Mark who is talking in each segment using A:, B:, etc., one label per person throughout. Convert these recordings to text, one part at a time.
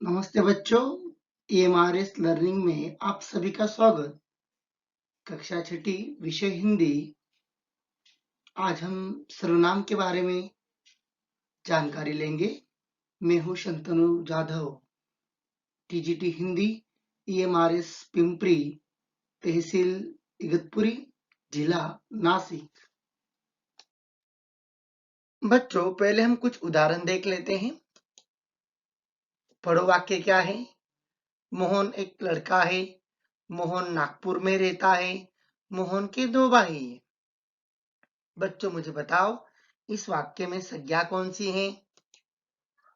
A: नमस्ते बच्चों, EMRS learning में आप सभी का स्वागत। कक्षा छठी विषय हिंदी। आज हम सर्वनाम के बारे में जानकारी लेंगे। मैं हूँ शंतनु जाधव, TGT हिंदी, EMRS पिंपरी, तहसील इगतपुरी, जिला नासिक। बच्चों, पहले हम कुछ उदाहरण देख लेते हैं। पढ़ो वाक्य क्या है। मोहन एक लड़का है। मोहन नागपुर में रहता है। मोहन के 2 भाई हैं। बच्चों मुझे बताओ, इस वाक्य में संज्ञा कौन सी है।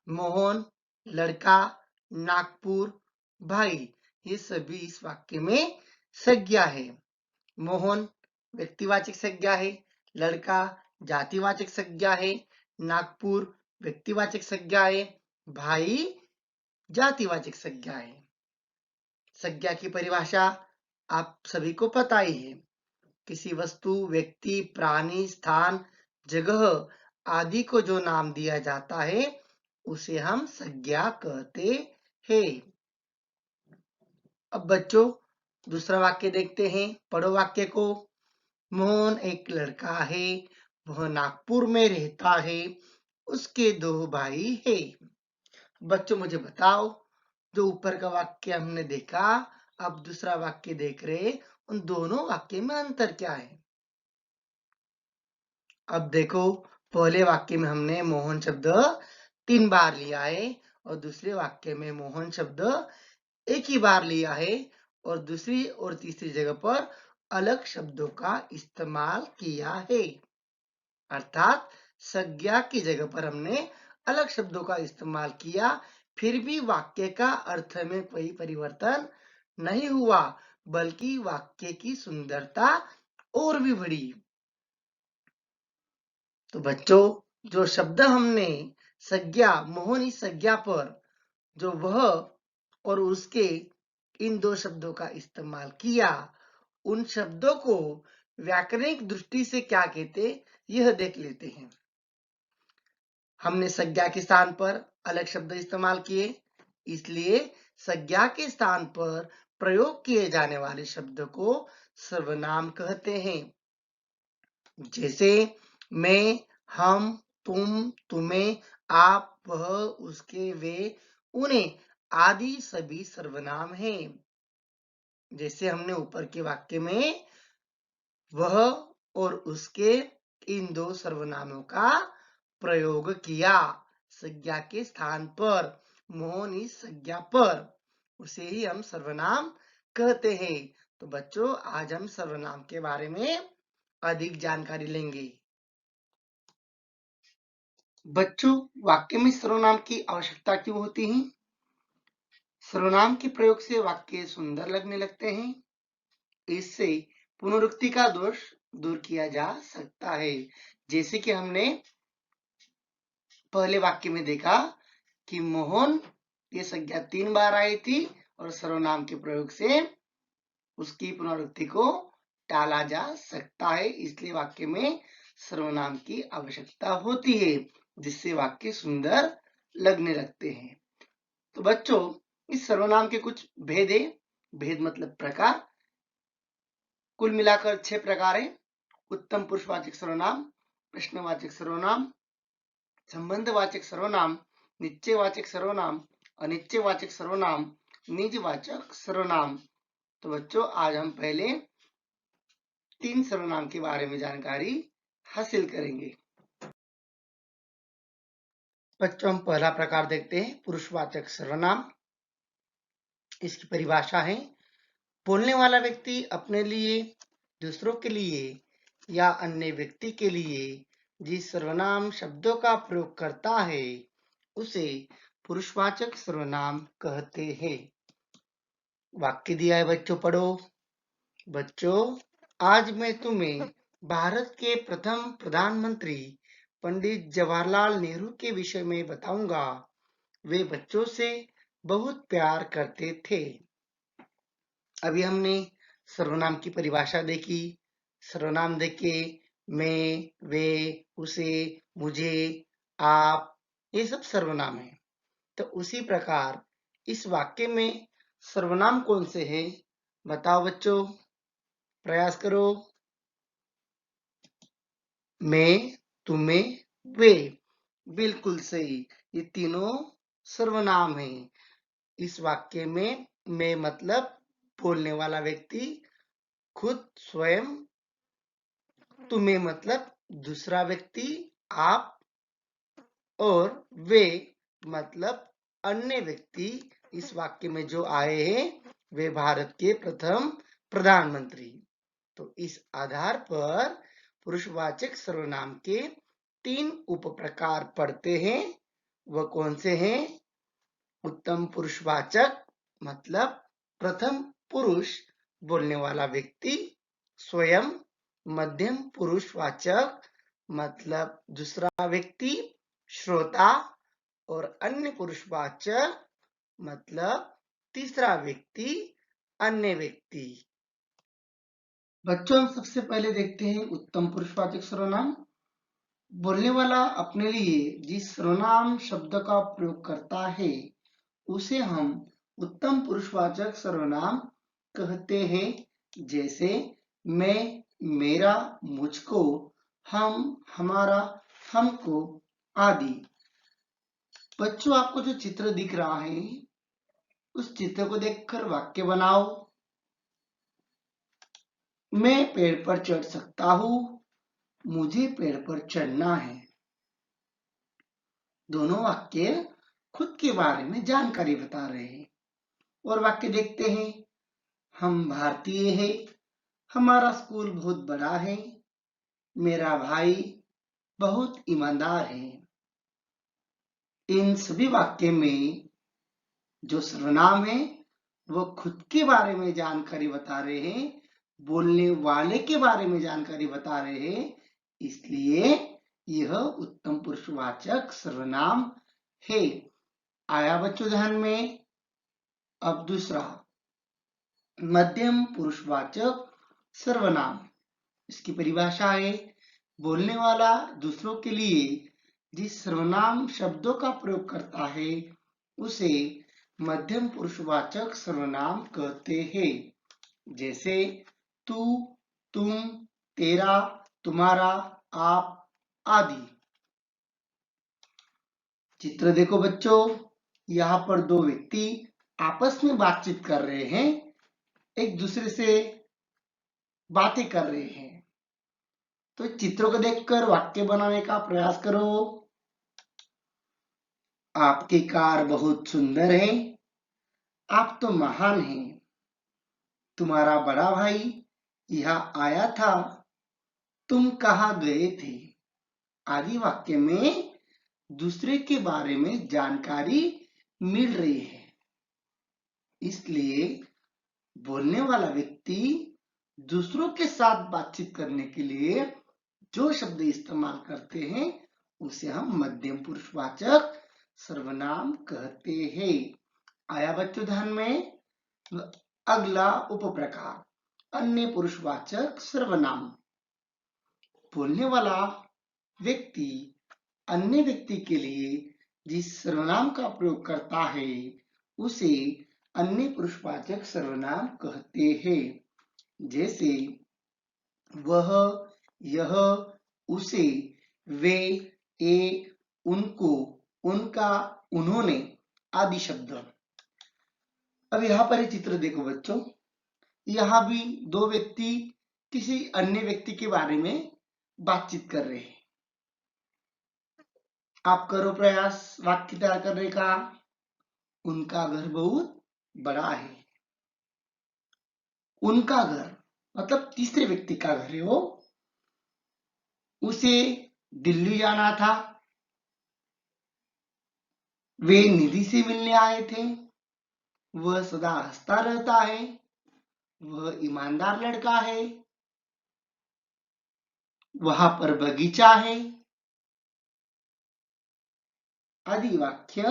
A: मोहन, लड़का, नागपुर, भाई, ये सभी इस वाक्य में संज्ञा है। मोहन व्यक्तिवाचक संज्ञा है। लड़का जातिवाचक संज्ञा है। नागपुर व्यक्तिवाचक संज्ञा है। भाई जातिवाचक संज्ञा है। संज्ञा की परिभाषा आप सभी को पता ही है। किसी वस्तु, व्यक्ति, प्राणी, स्थान, जगह आदि को जो नाम दिया जाता है उसे हम संज्ञा कहते हैं। अब बच्चों दूसरा वाक्य देखते हैं। पढ़ो वाक्य को। मोहन एक लड़का है। वह नागपुर में रहता है। उसके 2 भाई है। बच्चों मुझे बताओ, जो ऊपर का वाक्य हमने देखा, अब दूसरा वाक्य देख रहे, उन दोनों वाक्य में अंतर क्या है। अब देखो, पहले वाक्य में हमने मोहन शब्द 3 बार लिया है और दूसरे वाक्य में मोहन शब्द एक ही बार लिया है और दूसरी और तीसरी जगह पर अलग शब्दों का इस्तेमाल किया है। अर्थात संज्ञा की जगह पर हमने अलग शब्दों का इस्तेमाल किया, फिर भी वाक्य का अर्थ में कोई परिवर्तन नहीं हुआ, बल्कि वाक्य की सुंदरता और भी बढ़ी। तो बच्चों, जो शब्द हमने संज्ञा, मोहन इस संज्ञा पर जो वह और उसके इन 2 शब्दों का इस्तेमाल किया, उन शब्दों को व्याकरणिक दृष्टि से क्या कहते, यह देख लेते हैं। हमने संज्ञा के स्थान पर अलग शब्द इस्तेमाल किए, इसलिए संज्ञा के स्थान पर प्रयोग किए जाने वाले शब्द को सर्वनाम कहते हैं। जैसे मैं, हम, तुम, तुम्हें, आप, वह, उसके, वे, उन्हें आदि सभी सर्वनाम हैं। जैसे हमने ऊपर के वाक्य में वह और उसके इन 2 सर्वनामों का प्रयोग किया संज्ञा के स्थान पर। मोहन इस संज्ञा पर, उसे ही हम सर्वनाम कहते हैं। तो बच्चों, आज हम सर्वनाम के बारे में अधिक जानकारी लेंगे। बच्चों, वाक्य में सर्वनाम की आवश्यकता क्यों होती है। सर्वनाम के प्रयोग से वाक्य सुंदर लगने लगते हैं। इससे पुनरुक्ति का दोष दूर किया जा सकता है। जैसे कि हमने पहले वाक्य में देखा कि मोहन ये संज्ञा 3 बार आई थी और सर्वनाम के प्रयोग से उसकी पुनरुक्ति को टाला जा सकता है, इसलिए वाक्य में सर्वनाम की आवश्यकता होती है, जिससे वाक्य सुंदर लगने लगते हैं। तो बच्चों, इस सर्वनाम के कुछ भेद है। भेद मतलब प्रकार। कुल मिलाकर 6 प्रकार है। उत्तम पुरुषवाचक सर्वनाम, प्रश्नवाचक सर्वनाम, संबंधवाचक सर्वनाम, निश्चयवाचक सर्वनाम, अनिश्चयवाचक सर्वनाम, निजवाचक सर्वनाम। तो बच्चों, आज हम पहले 3 सर्वनाम के बारे में जानकारी हासिल करेंगे। बच्चों, हम पहला प्रकार देखते हैं, पुरुषवाचक सर्वनाम। इसकी परिभाषा है, बोलने वाला व्यक्ति अपने लिए, दूसरों के लिए या अन्य व्यक्ति के लिए जिस सर्वनाम शब्दों का प्रयोग करता है उसे पुरुषवाचक सर्वनाम कहते हैं। वाक्य दिया है बच्चों, पढ़ो। बच्चों, आज मैं तुम्हें भारत के प्रथम प्रधानमंत्री पंडित जवाहरलाल नेहरू के विषय में बताऊंगा। वे बच्चों से बहुत प्यार करते थे। अभी हमने सर्वनाम की परिभाषा देखी। सर्वनाम देखे मैं, वे, उसे, मुझे, आप, ये सब सर्वनाम है। तो उसी प्रकार इस वाक्य में सर्वनाम कौन से हैं? बताओ बच्चों, प्रयास करो। मैं, तुम्हें, वे। बिल्कुल सही, ये तीनों सर्वनाम हैं। इस वाक्य में मैं मतलब बोलने वाला व्यक्ति खुद स्वयं, तुम्हें मतलब दूसरा व्यक्ति आप, और वे मतलब अन्य व्यक्ति इस वाक्य में जो आए हैं वे भारत के प्रथम प्रधानमंत्री। तो इस आधार पर पुरुषवाचक सर्वनाम के 3 उप प्रकार पढ़ते हैं। वह कौन से हैं? उत्तम पुरुषवाचक मतलब प्रथम पुरुष बोलने वाला व्यक्ति स्वयं, मध्यम पुरुषवाचक मतलब दूसरा व्यक्ति श्रोता, और अन्य पुरुषवाचक मतलब तीसरा व्यक्ति अन्य व्यक्ति। बच्चों, हम सबसे पहले देखते हैं उत्तम पुरुषवाचक सर्वनाम। बोलने वाला अपने लिए जिस सर्वनाम शब्द का प्रयोग करता है उसे हम उत्तम पुरुषवाचक सर्वनाम कहते हैं। जैसे मैं, मेरा, मुझको, हम, हमारा, हमको आदि। बच्चों, आपको जो चित्र दिख रहा है उस चित्र को देखकर वाक्य बनाओ। मैं पेड़ पर चढ़ सकता हूँ, मुझे पेड़ पर चढ़ना है। दोनों वाक्य खुद के बारे में जानकारी बता रहे हैं। और वाक्य देखते हैं। हम भारतीय हैं, हमारा स्कूल बहुत बड़ा है, मेरा भाई बहुत ईमानदार है। इन सभी वाक्य में जो सर्वनाम है वो खुद के बारे में जानकारी बता रहे हैं, बोलने वाले के बारे में जानकारी बता रहे हैं, इसलिए यह उत्तम पुरुषवाचक सर्वनाम है। आया बच्चों ध्यान में? अब दूसरा मध्यम पुरुषवाचक सर्वनाम। इसकी परिभाषा है बोलने वाला दूसरों के लिए जिस सर्वनाम शब्दों का प्रयोग करता है उसे मध्यम पुरुषवाचक सर्वनाम कहते हैं। जैसे तू, तुम, तेरा, तुम्हारा, आप आदि। चित्र देखो बच्चों, यहाँ पर दो व्यक्ति आपस में बातचीत कर रहे हैं, एक दूसरे से बातें कर रहे हैं। तो चित्रों को देखकर वाक्य बनाने का प्रयास करो। आपकी कार बहुत सुंदर है, आप तो महान हैं। तुम्हारा बड़ा भाई यहाँ आया था, तुम कहाँ गए थे? आदि वाक्य में दूसरे के बारे में जानकारी मिल रही है। इसलिए बोलने वाला व्यक्ति दूसरों के साथ बातचीत करने के लिए जो शब्द इस्तेमाल करते हैं उसे हम मध्यम पुरुषवाचक सर्वनाम कहते हैं। आया बच्चों ध्यान में? अगला उप प्रकार अन्य पुरुषवाचक सर्वनाम। बोलने वाला व्यक्ति अन्य व्यक्ति के लिए जिस सर्वनाम का प्रयोग करता है उसे अन्य पुरुषवाचक सर्वनाम कहते हैं। जैसे वह, यह, उसे, वे, ये, उनको, उनका, उन्होंने आदि शब्द। अब यहाँ पर चित्र देखो बच्चों, यहाँ भी दो व्यक्ति किसी अन्य व्यक्ति के बारे में बातचीत कर रहे हैं। आप करो प्रयास वाक्य तैयार करने का। उनका घर बहुत बड़ा है। उनका घर मतलब तीसरे व्यक्ति का घर है वो। उसे दिल्ली जाना था। वे निधि से मिलने आए थे। वह सदा हंसता रहता है। वह ईमानदार लड़का है। वहां पर बगीचा है। आदि वाक्य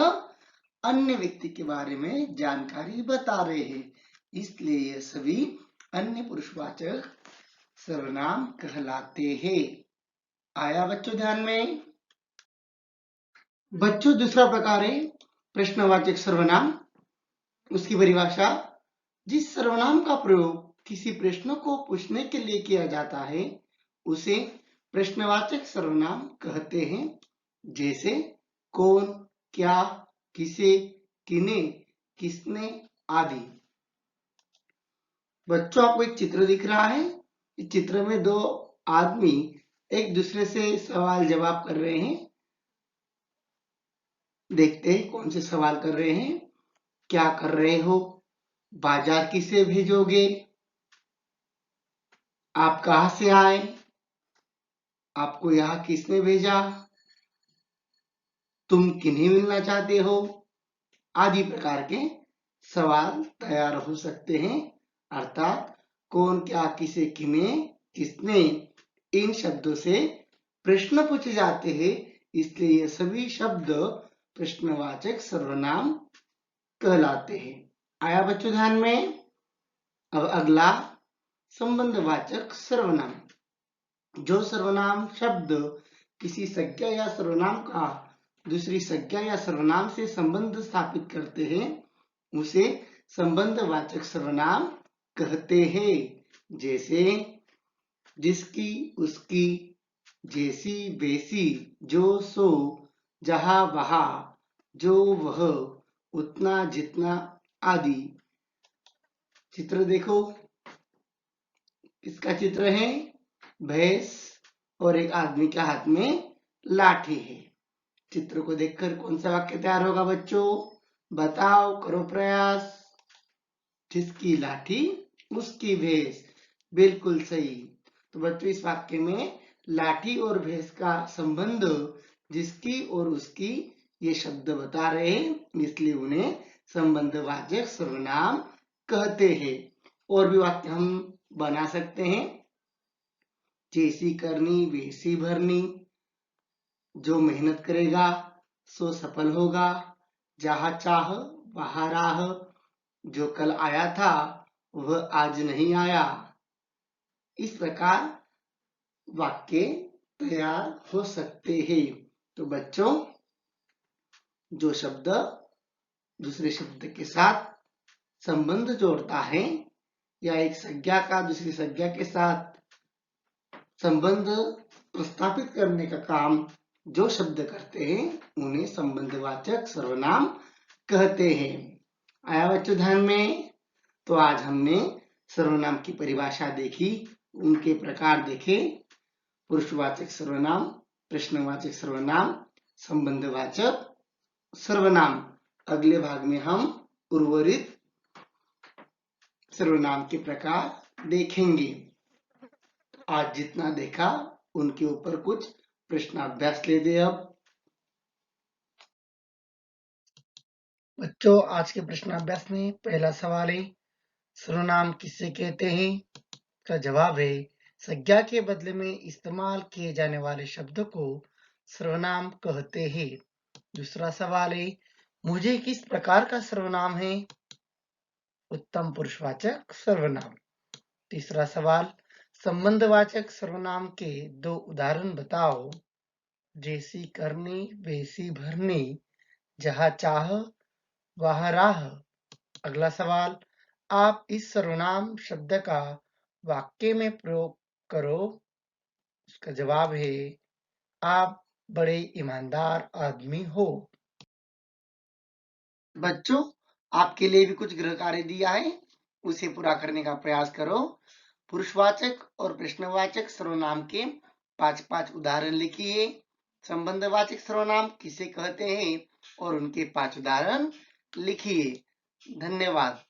A: अन्य व्यक्ति के बारे में जानकारी बता रहे हैं, इसलिए ये सभी अन्य पुरुषवाचक सर्वनाम कहलाते हैं। आया बच्चों ध्यान में? बच्चों, दूसरा प्रकार है प्रश्नवाचक सर्वनाम। उसकी परिभाषा, जिस सर्वनाम का प्रयोग किसी प्रश्न को पूछने के लिए किया जाता है उसे प्रश्नवाचक सर्वनाम कहते हैं, जैसे कौन, क्या, किसे, किने, किसने आदि। बच्चों, आपको एक चित्र दिख रहा है। इस चित्र में दो आदमी एक दूसरे से सवाल जवाब कर रहे हैं। देखते हैं कौन से सवाल कर रहे हैं। क्या कर रहे हो? बाजार किसे भेजोगे? आप कहां से आए? आपको यहाँ किसने भेजा? तुम किन्हें मिलना चाहते हो? आदि प्रकार के सवाल तैयार हो सकते हैं। अर्थात कौन, क्या, किसे, किने, किसने, इन शब्दों से प्रश्न पूछे जाते हैं, इसलिए ये सभी शब्द प्रश्नवाचक सर्वनाम कहलाते हैं। आया बच्चों ध्यान में? अब अगला संबंधवाचक सर्वनाम। जो सर्वनाम शब्द किसी संज्ञा या सर्वनाम का दूसरी संज्ञा या सर्वनाम से संबंध स्थापित करते हैं उसे संबंधवाचक सर्वनाम कहते हैं। जैसे जिसकी, उसकी, जैसी, वैसी, जो, सो, जहां, वहां, जो, वह, उतना, जितना आदि। चित्र देखो, किसका चित्र है? भैंस और एक आदमी के हाथ में लाठी है। चित्र को देखकर कौन सा वाक्य तैयार होगा बच्चों? बताओ, करो प्रयास। जिसकी लाठी उसकी भैंस, बिल्कुल सही। तो बच्चों, इस वाक्य में लाठी और भैंस का संबंध जिसकी और उसकी ये शब्द बता रहे हैं, इसलिए उन्हें संबंधवाचक सर्वनाम कहते हैं। और भी वाक्य हम बना सकते हैं। जैसी करनी वैसी भरनी, जो मेहनत करेगा सो सफल होगा, जहां चाह वहां राह, जो कल आया था वह आज नहीं आया। इस प्रकार वाक्य तैयार हो सकते हैं। तो बच्चों, जो शब्द दूसरे शब्द के साथ संबंध जोड़ता है या एक संज्ञा का दूसरी संज्ञा के साथ संबंध स्थापित करने का काम जो शब्द करते हैं उन्हें संबंधवाचक सर्वनाम कहते हैं। आया बच्चों ध्यान में? तो आज हमने सर्वनाम की परिभाषा देखी, उनके प्रकार देखे। पुरुषवाचक सर्वनाम, प्रश्नवाचक सर्वनाम, संबंधवाचक सर्वनाम। अगले भाग में हम उर्वरित सर्वनाम के प्रकार देखेंगे। आज जितना देखा उनके ऊपर कुछ प्रश्नाभ्यास ले दे। अब बच्चों, आज के प्रश्नाभ्यास में पहला सवाल है, सर्वनाम किसे कहते हैं? का जवाब है, संज्ञा के बदले में इस्तेमाल किए जाने वाले शब्द को सर्वनाम कहते हैं। दूसरा सवाल है, मुझे किस प्रकार का सर्वनाम है? उत्तम पुरुषवाचक सर्वनाम। तीसरा सवाल, संबंधवाचक सर्वनाम के दो उदाहरण बताओ। जैसी करनी वैसी भरनी, जहां चाह वहां राह। अगला सवाल, आप इस सर्वनाम शब्द का वाक्य में प्रयोग करो। उसका जवाब है, आप बड़े ईमानदार आदमी हो। बच्चों, आपके लिए भी कुछ गृह कार्य दिया है, उसे पूरा करने का प्रयास करो। पुरुषवाचक और प्रश्नवाचक सर्वनाम के 5-5 उदाहरण लिखिए। संबंधवाचक सर्वनाम किसे कहते हैं और उनके 5 उदाहरण लिखिए। धन्यवाद।